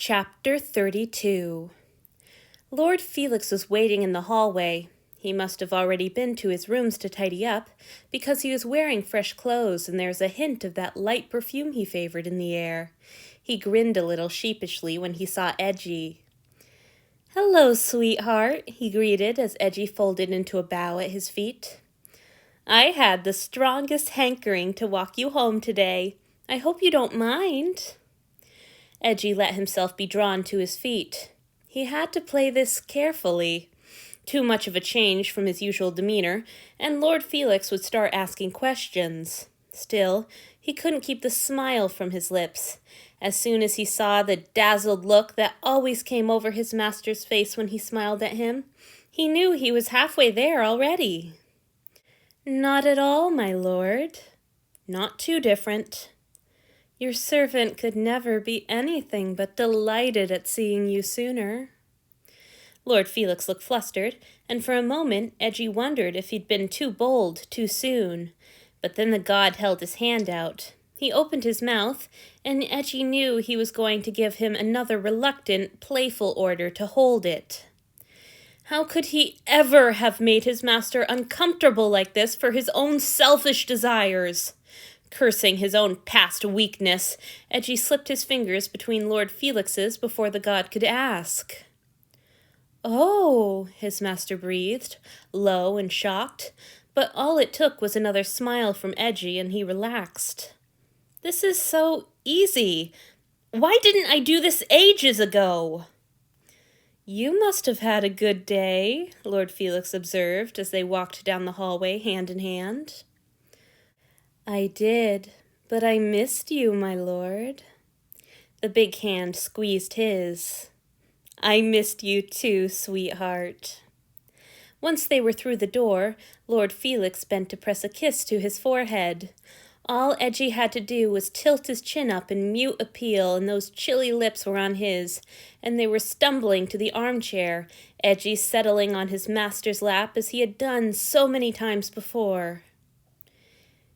Chapter 32. Lord Felix was waiting in the hallway. He must have already been to his rooms to tidy up, because he was wearing fresh clothes and there was a hint of that light perfume he favored in the air. He grinned a little sheepishly when he saw Eiji. "Hello, sweetheart," he greeted as Eiji folded into a bow at his feet. "I had the strongest hankering to walk you home today. I hope you don't mind." Eiji let himself be drawn to his feet. He had to play this carefully. Too much of a change from his usual demeanor, and Lord Felix would start asking questions. Still, he couldn't keep the smile from his lips. As soon as he saw the dazzled look that always came over his master's face when he smiled at him, he knew he was halfway there already. "Not at all, my lord. Not too different. Your servant could never be anything but delighted at seeing you sooner." Lord Felix looked flustered, and for a moment Eiji wondered if he'd been too bold too soon. But then the god held his hand out. He opened his mouth, and Eiji knew he was going to give him another reluctant, playful order to hold it. How could he ever have made his master uncomfortable like this for his own selfish desires? Cursing his own past weakness, Eiji slipped his fingers between Lord Felix's before the god could ask. "Oh," his master breathed, low and shocked, but all it took was another smile from Eiji and he relaxed. "This is so easy. Why didn't I do this ages ago?" "You must have had a good day," Lord Felix observed as they walked down the hallway hand in hand. "I did, but I missed you, my lord." The big hand squeezed his. "I missed you too, sweetheart." Once they were through the door, Lord Felix bent to press a kiss to his forehead. All Eiji had to do was tilt his chin up in mute appeal, and those chilly lips were on his, and they were stumbling to the armchair, Eiji settling on his master's lap as he had done so many times before.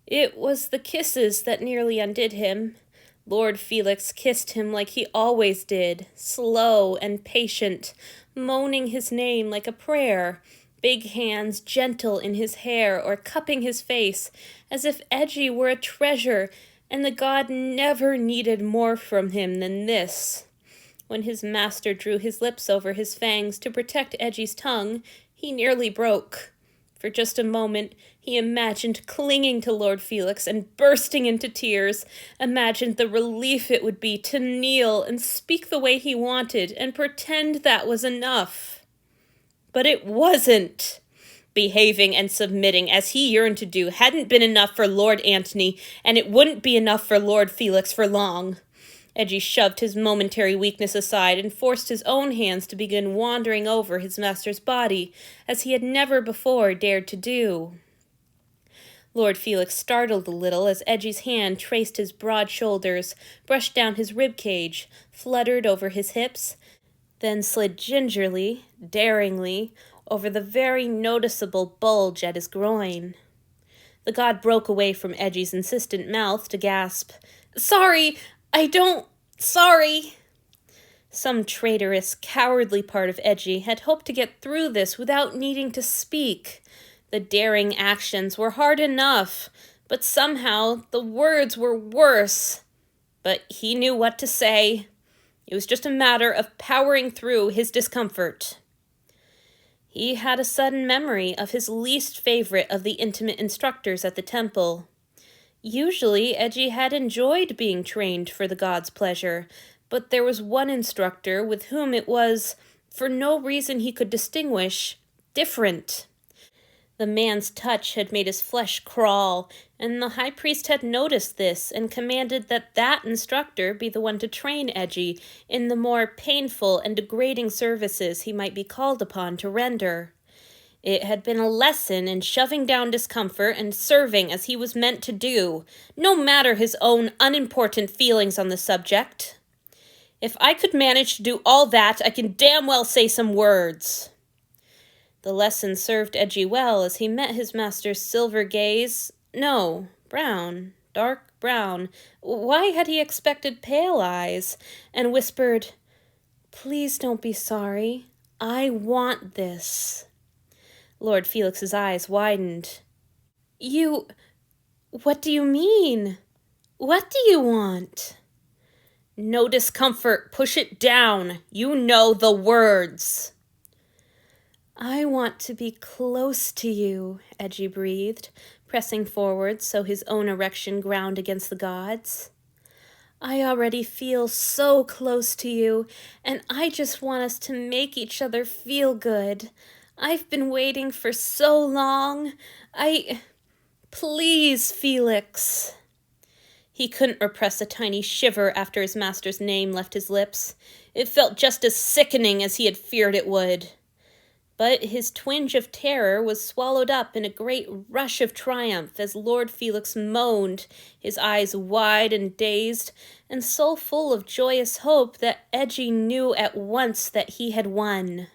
It was the kisses that nearly undid him. Lord Felix kissed him like he always did, slow and patient, moaning his name like a prayer, big hands gentle in his hair or cupping his face, as if Eiji were a treasure, and the god never needed more from him than this. When his master drew his lips over his fangs to protect Eiji's tongue, he nearly broke. For just a moment, he imagined clinging to Lord Felix and bursting into tears, imagined the relief it would be to kneel and speak the way he wanted and pretend that was enough. But it wasn't. Behaving and submitting as he yearned to do hadn't been enough for Lord Antony, and it wouldn't be enough for Lord Felix for long. Eiji shoved his momentary weakness aside and forced his own hands to begin wandering over his master's body, as he had never before dared to do. Lord Felix startled a little as Eiji's hand traced his broad shoulders, brushed down his rib cage, fluttered over his hips, then slid gingerly, daringly, over the very noticeable bulge at his groin. The god broke away from Eiji's insistent mouth to gasp, "Sorry! Sorry!" Some traitorous, cowardly part of Eiji had hoped to get through this without needing to speak. The daring actions were hard enough, but somehow the words were worse. But he knew what to say. It was just a matter of powering through his discomfort. He had a sudden memory of his least favorite of the intimate instructors at the temple. Usually, Eiji had enjoyed being trained for the god's pleasure, but there was one instructor with whom it was, for no reason he could distinguish, different. The man's touch had made his flesh crawl, and the high priest had noticed this and commanded that instructor be the one to train Eiji in the more painful and degrading services he might be called upon to render. It had been a lesson in shoving down discomfort and serving as he was meant to do, no matter his own unimportant feelings on the subject. If I could manage to do all that, I can damn well say some words. The lesson served Eiji well as he met his master's silver gaze. No, brown, dark brown. Why had he expected pale eyes? And whispered, Please don't be sorry. I want this. Lord Felix's eyes widened. What do you mean? What do you want? No discomfort. Push it down. You know the words. I want to be close to you, Eiji breathed, pressing forward so his own erection ground against the god's. I already feel so close to you, and I just want us to make each other feel good. I've been waiting for so long. Please, Felix. He couldn't repress a tiny shiver after his master's name left his lips. It felt just as sickening as he had feared it would. But his twinge of terror was swallowed up in a great rush of triumph as Lord Felix moaned, his eyes wide and dazed, and so full of joyous hope that Eiji knew at once that he had won.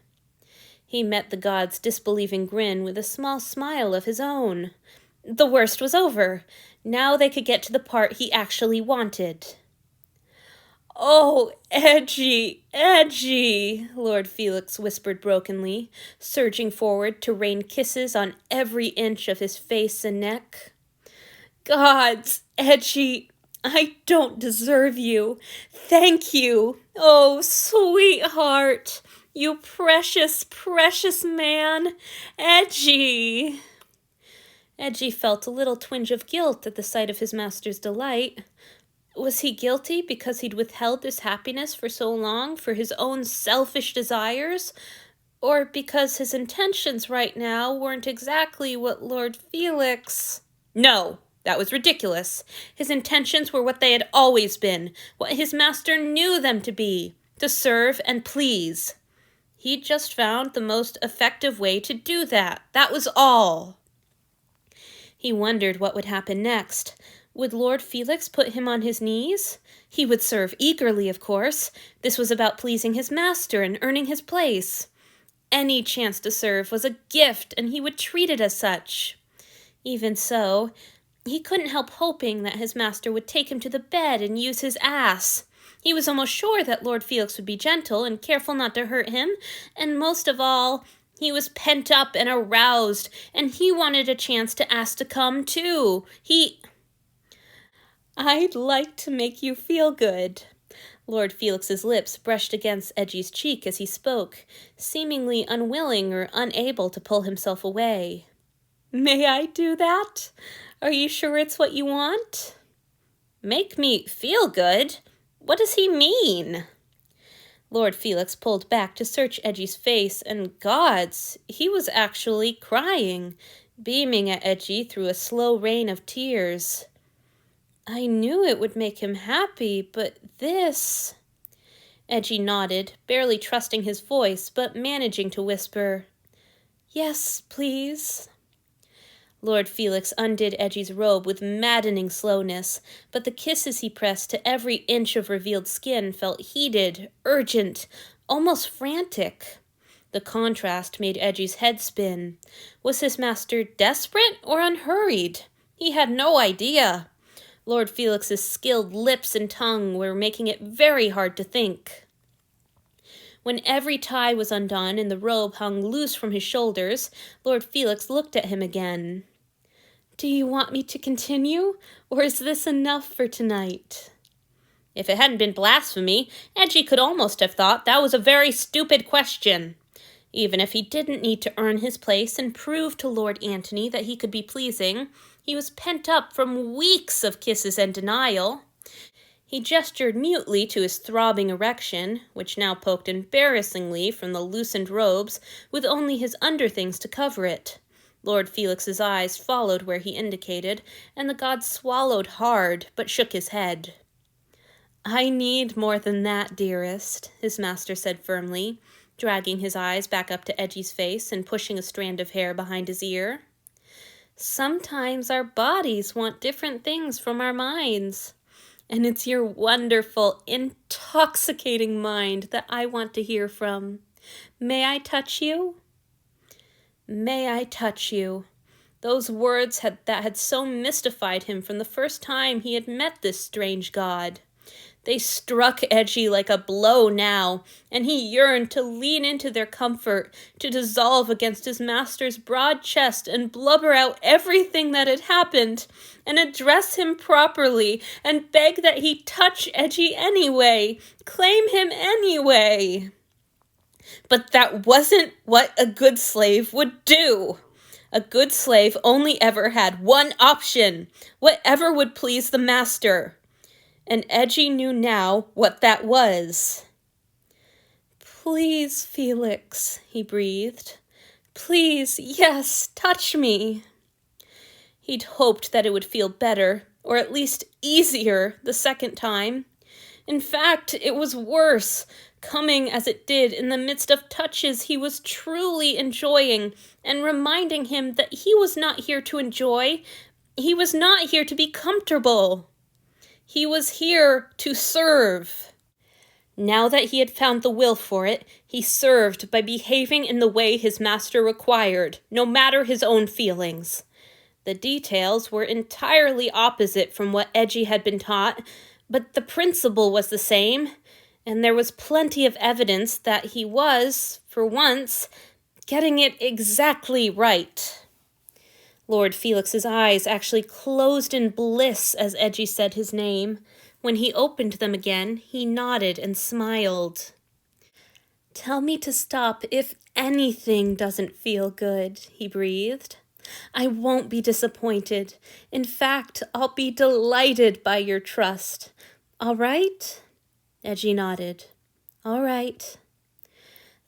He met the god's disbelieving grin with a small smile of his own. The worst was over. Now they could get to the part he actually wanted. Oh, Eiji, Lord Felix whispered brokenly, surging forward to rain kisses on every inch of his face and neck. Gods, Eiji, I don't deserve you. Thank you. Oh, sweetheart, you precious, precious man. Eiji. Eiji felt a little twinge of guilt at the sight of his master's delight. Was he guilty because he'd withheld this happiness for so long for his own selfish desires? Or because his intentions right now weren't exactly what Lord Felix... No, that was ridiculous. His intentions were what they had always been, what his master knew them to be, to serve and please. He'd just found the most effective way to do that. That was all. He wondered what would happen next. Would Lord Felix put him on his knees? He would serve eagerly, of course. This was about pleasing his master and earning his place. Any chance to serve was a gift, and he would treat it as such. Even so, he couldn't help hoping that his master would take him to the bed and use his ass. He was almost sure that Lord Felix would be gentle and careful not to hurt him, and most of all, he was pent up and aroused, and he wanted a chance to ask to come too. I'd like to make you feel good. Lord Felix's lips brushed against Eiji's cheek as he spoke, seemingly unwilling or unable to pull himself away. May I do that? Are you sure it's what you want? Make me feel good? What does he mean? Lord Felix pulled back to search Eiji's face, and gods, he was actually crying, beaming at Eiji through a slow rain of tears. I knew it would make him happy, but this... Eiji nodded, barely trusting his voice, but managing to whisper, Yes, please. Lord Felix undid Eiji's robe with maddening slowness, but the kisses he pressed to every inch of revealed skin felt heated, urgent, almost frantic. The contrast made Eiji's head spin. Was his master desperate or unhurried? He had no idea. Lord Felix's skilled lips and tongue were making it very hard to think. When every tie was undone and the robe hung loose from his shoulders, Lord Felix looked at him again. Do you want me to continue, or is this enough for tonight? If it hadn't been blasphemy, Eiji could almost have thought that was a very stupid question. Even if he didn't need to earn his place and prove to Lord Antony that he could be pleasing, he was pent up from weeks of kisses and denial. He gestured mutely to his throbbing erection, which now poked embarrassingly from the loosened robes with only his underthings to cover it. Lord Felix's eyes followed where he indicated, and the god swallowed hard, but shook his head. I need more than that, dearest, his master said firmly, dragging his eyes back up to Eiji's face and pushing a strand of hair behind his ear. Sometimes our bodies want different things from our minds. And it's your wonderful, intoxicating mind that I want to hear from. May I touch you? May I touch you? Those words that had so mystified him from the first time he had met this strange god. They struck Eiji like a blow now, and he yearned to lean into their comfort, to dissolve against his master's broad chest and blubber out everything that had happened, and address him properly, and beg that he touch Eiji anyway, claim him anyway. But that wasn't what a good slave would do. A good slave only ever had one option, whatever would please the master. And Eiji knew now what that was. "Please, Felix," he breathed. "Please, yes, touch me." He'd hoped that it would feel better, or at least easier, the second time. In fact, it was worse, coming as it did in the midst of touches he was truly enjoying, and reminding him that he was not here to enjoy. He was not here to be comfortable. He was here to serve. Now that he had found the will for it, he served by behaving in the way his master required, no matter his own feelings. The details were entirely opposite from what Eiji had been taught, but the principle was the same, and there was plenty of evidence that he was, for once, getting it exactly right. Lord Felix's eyes actually closed in bliss as Eiji said his name. When he opened them again, he nodded and smiled. "Tell me to stop if anything doesn't feel good," he breathed. "I won't be disappointed. In fact, I'll be delighted by your trust. All right?" Eiji nodded. "All right."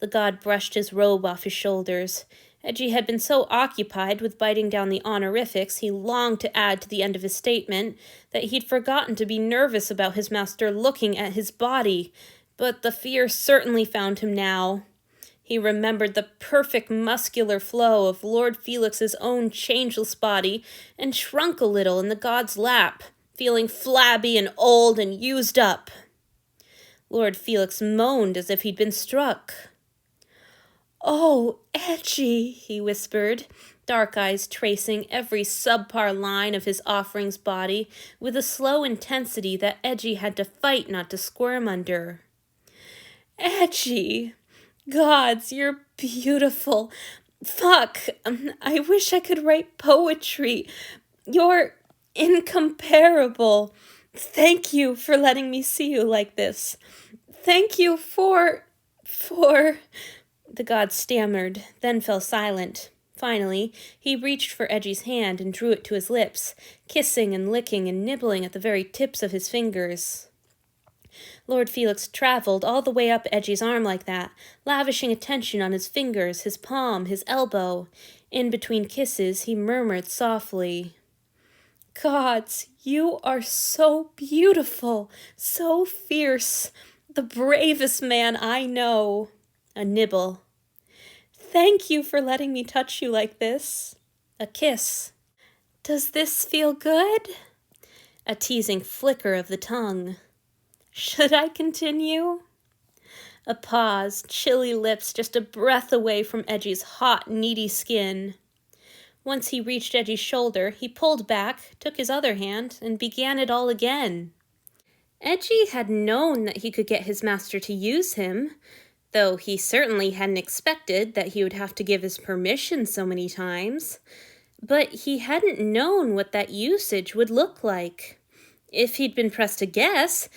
The god brushed his robe off his shoulders. Eiji had been so occupied with biting down the honorifics he longed to add to the end of his statement that he'd forgotten to be nervous about his master looking at his body, but the fear certainly found him now. He remembered the perfect muscular flow of Lord Felix's own changeless body and shrunk a little in the god's lap, feeling flabby and old and used up. Lord Felix moaned as if he'd been struck. "Oh, Eiji," he whispered, dark eyes tracing every subpar line of his offering's body with a slow intensity that Eiji had to fight not to squirm under. "Eiji, gods, you're beautiful. Fuck, I wish I could write poetry. You're incomparable. Thank you for letting me see you like this. Thank you for... The god stammered, then fell silent. Finally, he reached for Eji's hand and drew it to his lips, kissing and licking and nibbling at the very tips of his fingers. Lord Felix traveled all the way up Eji's arm like that, lavishing attention on his fingers, his palm, his elbow. In between kisses, he murmured softly, "Gods, you are so beautiful, so fierce, the bravest man I know." A nibble. "Thank you for letting me touch you like this." A kiss. "Does this feel good?" A teasing flicker of the tongue. "Should I continue?" A pause, chilly lips just a breath away from Eji's hot, needy skin. Once he reached Eji's shoulder, he pulled back, took his other hand, and began it all again. Eiji had known that he could get his master to use him, though he certainly hadn't expected that he would have to give his permission so many times. But he hadn't known what that usage would look like. If he'd been pressed to guess,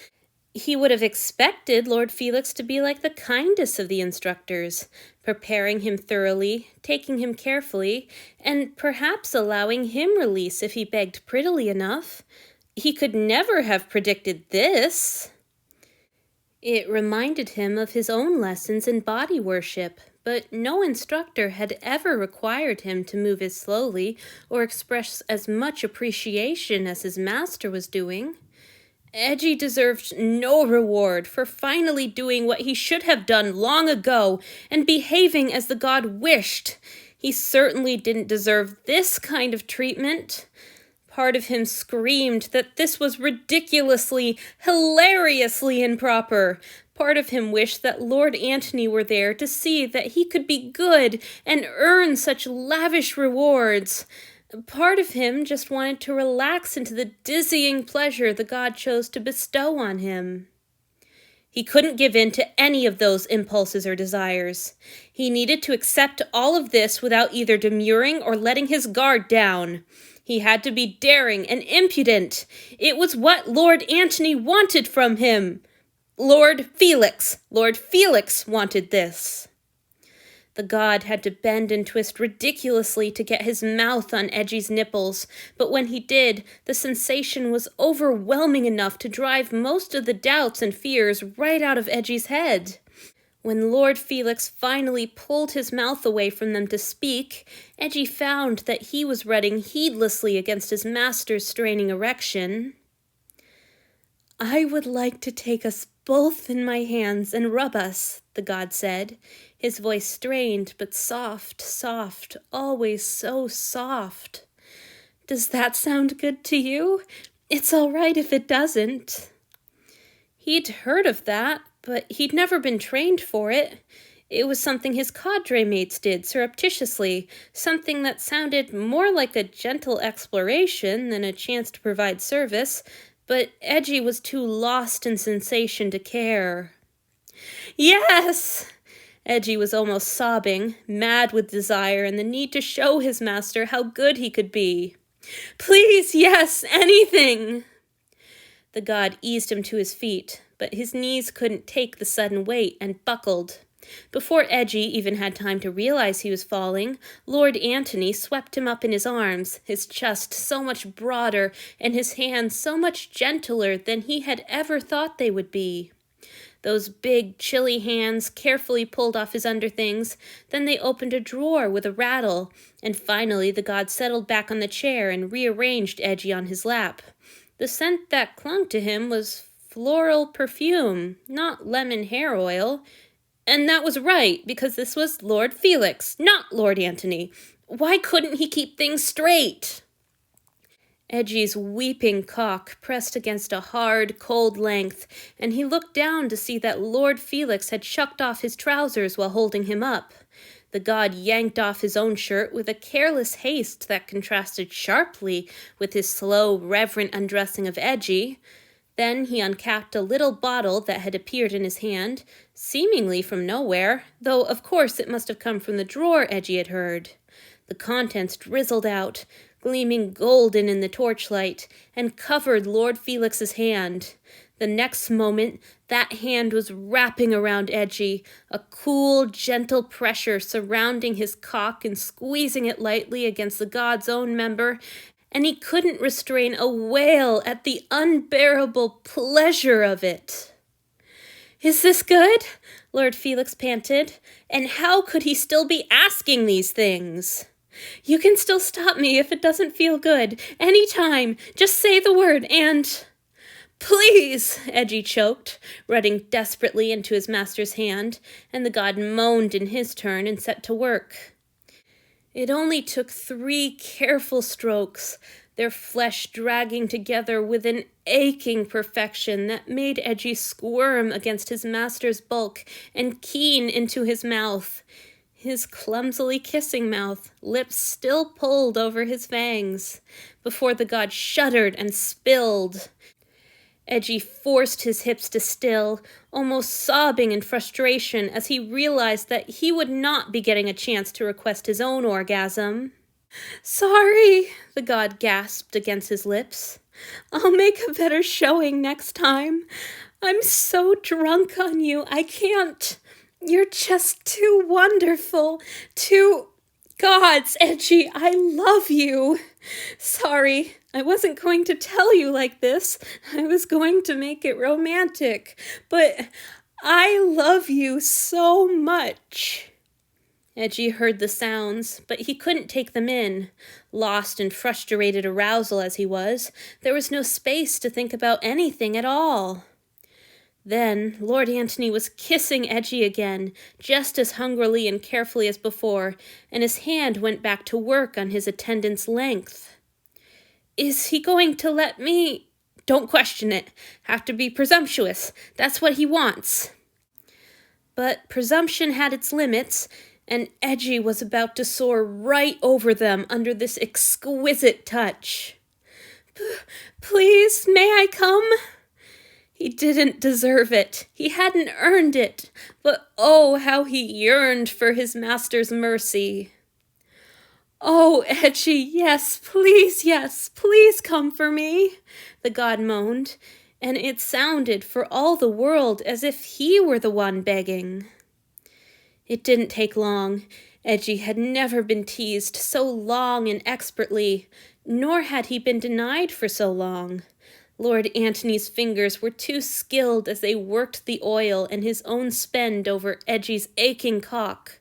he would have expected Lord Felix to be like the kindest of the instructors, preparing him thoroughly, taking him carefully, and perhaps allowing him release if he begged prettily enough. He could never have predicted this. It reminded him of his own lessons in body worship, but no instructor had ever required him to move as slowly or express as much appreciation as his master was doing. Eiji deserved no reward for finally doing what he should have done long ago and behaving as the god wished. He certainly didn't deserve this kind of treatment. Part of him screamed that this was ridiculously, hilariously improper. Part of him wished that Lord Antony were there to see that he could be good and earn such lavish rewards. Part of him just wanted to relax into the dizzying pleasure the god chose to bestow on him. He couldn't give in to any of those impulses or desires. He needed to accept all of this without either demurring or letting his guard down. He had to be daring and impudent. It was what Lord Antony wanted from him. Lord Felix wanted this. The god had to bend and twist ridiculously to get his mouth on Eji's nipples, but when he did, the sensation was overwhelming enough to drive most of the doubts and fears right out of Eji's head. When Lord Felix finally pulled his mouth away from them to speak, Eji found that he was running heedlessly against his master's straining erection. "I would like to take us both in my hands and rub us," the god said, his voice strained but soft, always so soft. "Does that sound good to you? It's all right if it doesn't." He'd heard of that, but he'd never been trained for it. It was something his cadre mates did surreptitiously, something that sounded more like a gentle exploration than a chance to provide service, but Eji was too lost in sensation to care. "Yes!" Eji was almost sobbing, mad with desire and the need to show his master how good he could be. "Please, yes, anything!" The god eased him to his feet, but his knees couldn't take the sudden weight and buckled. Before Eji even had time to realize he was falling, Lord Antony swept him up in his arms, his chest so much broader and his hands so much gentler than he had ever thought they would be. Those big, chilly hands carefully pulled off his underthings, then they opened a drawer with a rattle, and finally the god settled back on the chair and rearranged Eji on his lap. The scent that clung to him was floral perfume, not lemon hair oil. And that was right, because this was Lord Felix, not Lord Antony. Why couldn't he keep things straight? Eji's weeping cock pressed against a hard, cold length, and he looked down to see that Lord Felix had shucked off his trousers while holding him up. The god yanked off his own shirt with a careless haste that contrasted sharply with his slow, reverent undressing of Eji. Then he uncapped a little bottle that had appeared in his hand, seemingly from nowhere, though of course it must have come from the drawer Eji had heard. The contents drizzled out, gleaming golden in the torchlight, and covered Lord Felix's hand. The next moment, that hand was wrapping around Eji, a cool, gentle pressure surrounding his cock and squeezing it lightly against the god's own member, and he couldn't restrain a wail at the unbearable pleasure of it. "Is this good?" Lord Felix panted. And how could he still be asking these things? "You can still stop me if it doesn't feel good. Any time. Just say the word and—" "Please," Eji choked, running desperately into his master's hand, and the god moaned in his turn and set to work. It only took 3 careful strokes, their flesh dragging together with an aching perfection that made Eji squirm against his master's bulk and keen into his mouth. His clumsily kissing mouth, lips still pulled over his fangs, before the god shuddered and spilled. Eji forced his hips to still, almost sobbing in frustration as he realized that he would not be getting a chance to request his own orgasm. "Sorry," the god gasped against his lips. "I'll make a better showing next time. I'm so drunk on you, I can't. You're just too wonderful, too... Gods, Eji, I love you. Sorry, I wasn't going to tell you like this. I was going to make it romantic. But I love you so much." Eji heard the sounds, but he couldn't take them in. Lost in frustrated arousal as he was, there was no space to think about anything at all. Then Lord Antony was kissing Eji again, just as hungrily and carefully as before, and his hand went back to work on his attendant's length. "Is he going to let me—" "Don't question it. Have to be presumptuous. That's what he wants." But presumption had its limits, and Eji was about to soar right over them under this exquisite touch. "Please, may I come?" He didn't deserve it. He hadn't earned it. But oh, how he yearned for his master's mercy. "Oh, Eiji, yes, please come for me," the god moaned, and it sounded for all the world as if he were the one begging. It didn't take long. Eiji had never been teased so long and expertly, nor had he been denied for so long. Lord Antony's fingers were too skilled as they worked the oil and his own spend over Eji's aching cock.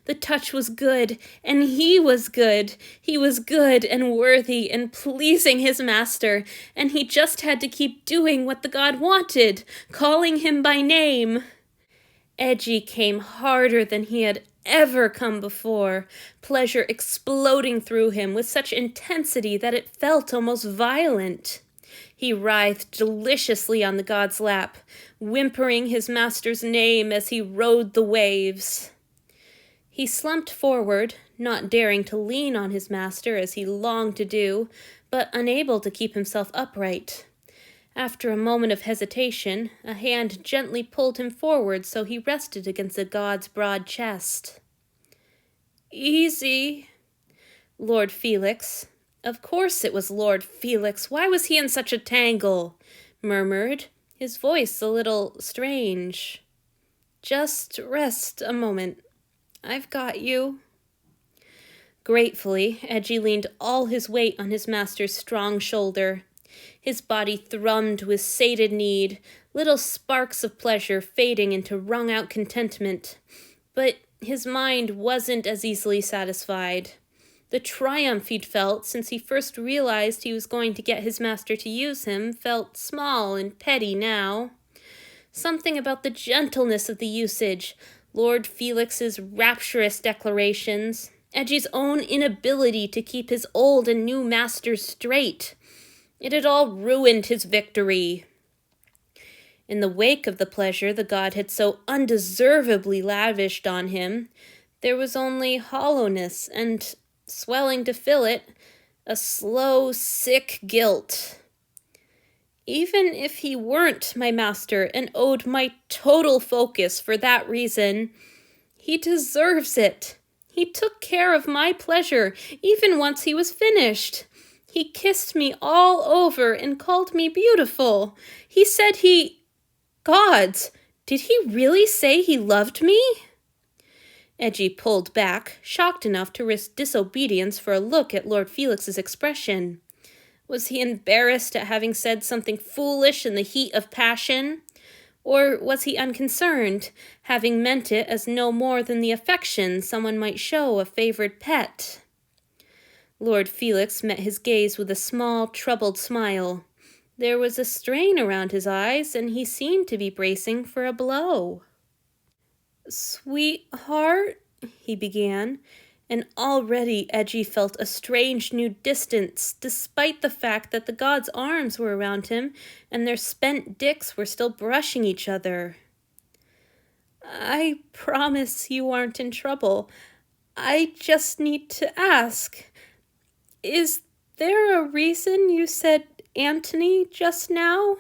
The touch was good, and he was good. He was good and worthy and pleasing his master, and he just had to keep doing what the god wanted, calling him by name. Eiji came harder than he had ever come before, pleasure exploding through him with such intensity that it felt almost violent. He writhed deliciously on the god's lap, whimpering his master's name as he rode the waves. He slumped forward, not daring to lean on his master as he longed to do, but unable to keep himself upright. After a moment of hesitation, a hand gently pulled him forward so he rested against the god's broad chest. "Easy." Lord Felix, of course it was Lord Felix, why was he in such a tangle? Murmured, his voice a little strange. "Just rest a moment. I've got you." Gratefully, Eiji leaned all his weight on his master's strong shoulder. His body thrummed with sated need, little sparks of pleasure fading into wrung-out contentment. But his mind wasn't as easily satisfied. The triumph he'd felt since he first realized he was going to get his master to use him felt small and petty now. Something about the gentleness of the usage, Lord Felix's rapturous declarations, Eji's own inability to keep his old and new masters straight. It had all ruined his victory. In the wake of the pleasure the god had so undeservedly lavished on him, there was only hollowness and, swelling to fill it, a slow, sick guilt. Even if he weren't my master and owed my total focus for that reason, he deserves it. He took care of my pleasure, even once he was finished. He kissed me all over and called me beautiful. He said Gods, did he really say he loved me? Eiji pulled back, shocked enough to risk disobedience for a look at Lord Felix's expression. Was he embarrassed at having said something foolish in the heat of passion? Or was he unconcerned, having meant it as no more than the affection someone might show a favored pet? Lord Felix met his gaze with a small, troubled smile. There was a strain around his eyes, and he seemed to be bracing for a blow. "Sweetheart," he began, and already Eiji felt a strange new distance, despite the fact that the god's arms were around him and their spent dicks were still brushing each other. "I promise you aren't in trouble. I just need to ask. Is there a reason you said Antony just now?"